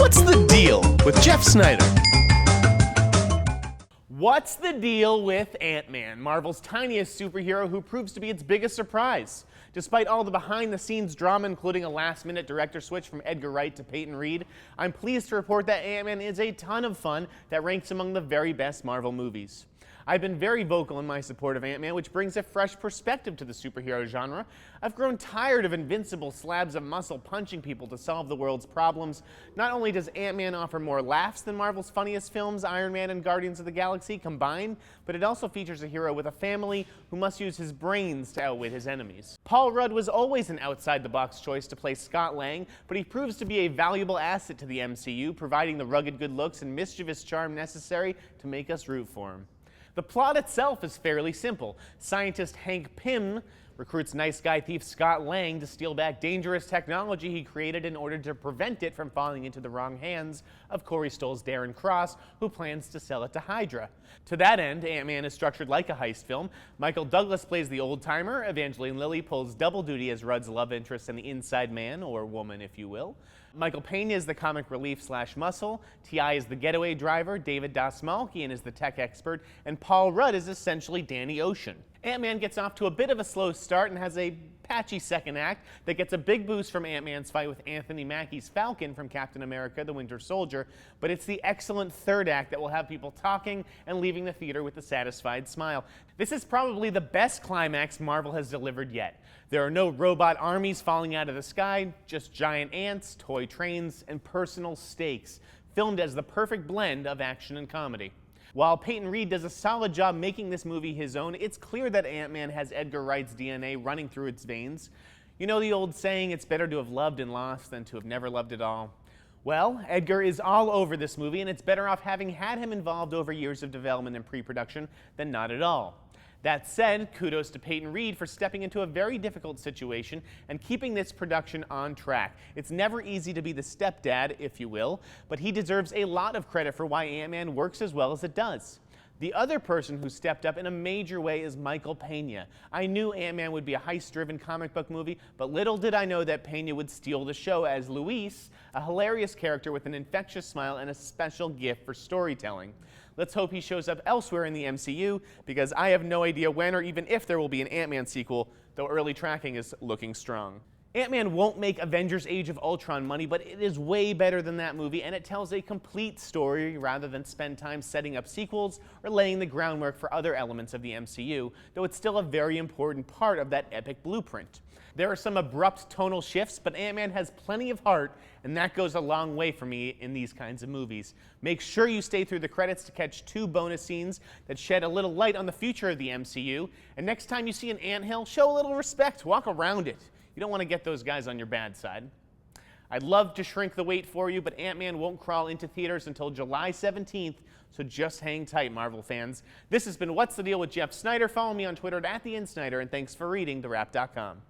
What's the deal with Jeff Sneider? What's the deal with Ant-Man, Marvel's tiniest superhero who proves to be its biggest surprise? Despite all the behind-the-scenes drama, including a last-minute director switch from Edgar Wright to Peyton Reed, I'm pleased to report that Ant-Man is a ton of fun that ranks among the very best Marvel movies. I've been very vocal in my support of Ant-Man, which brings a fresh perspective to the superhero genre. I've grown tired of invincible slabs of muscle punching people to solve the world's problems. Not only does Ant-Man offer more laughs than Marvel's funniest films, Iron Man and Guardians of the Galaxy combined, but it also features a hero with a family who must use his brains to outwit his enemies. Paul Rudd was always an outside-the-box choice to play Scott Lang, but he proves to be a valuable asset to the MCU, providing the rugged good looks and mischievous charm necessary to make us root for him. The plot itself is fairly simple. Scientist Hank Pym recruits nice guy thief Scott Lang to steal back dangerous technology he created in order to prevent it from falling into the wrong hands of Corey Stoll's Darren Cross, who plans to sell it to Hydra. To that end, Ant-Man is structured like a heist film. Michael Douglas plays the old-timer. Evangeline Lilly pulls double duty as Rudd's love interest and the inside man, or woman if you will. Michael Pena is the comic relief / muscle. T.I. is the getaway driver. David Dastmalchian is the tech expert. And Paul Rudd is essentially Danny Ocean. Ant-Man gets off to a bit of a slow start and has a patchy second act that gets a big boost from Ant-Man's fight with Anthony Mackie's Falcon from Captain America: The Winter Soldier, but it's the excellent third act that will have people talking and leaving the theater with a satisfied smile. This is probably the best climax Marvel has delivered yet. There are no robot armies falling out of the sky, just giant ants, toy trains, and personal stakes, filmed as the perfect blend of action and comedy. While Peyton Reed does a solid job making this movie his own, it's clear that Ant-Man has Edgar Wright's DNA running through its veins. You know the old saying, it's better to have loved and lost than to have never loved at all? Well, Edgar is all over this movie, and it's better off having had him involved over years of development and pre-production than not at all. That said, kudos to Peyton Reed for stepping into a very difficult situation and keeping this production on track. It's never easy to be the stepdad, if you will, but he deserves a lot of credit for why Ant-Man works as well as it does. The other person who stepped up in a major way is Michael Pena. I knew Ant-Man would be a heist-driven comic book movie, but little did I know that Pena would steal the show as Luis, a hilarious character with an infectious smile and a special gift for storytelling. Let's hope he shows up elsewhere in the MCU, because I have no idea when or even if there will be an Ant-Man sequel, though early tracking is looking strong. Ant-Man won't make Avengers Age of Ultron money, but it is way better than that movie, and it tells a complete story rather than spend time setting up sequels or laying the groundwork for other elements of the MCU, though it's still a very important part of that epic blueprint. There are some abrupt tonal shifts, but Ant-Man has plenty of heart, and that goes a long way for me in these kinds of movies. Make sure you stay through the credits to catch 2 bonus scenes that shed a little light on the future of the MCU, and next time you see an anthill, show a little respect, walk around it. You don't want to get those guys on your bad side. I'd love to shrink the wait for you, but Ant-Man won't crawl into theaters until July 17th, so just hang tight, Marvel fans. This has been What's the Deal with Jeff Sneider. Follow me on Twitter @TheInSneider, and thanks for reading TheWrap.com.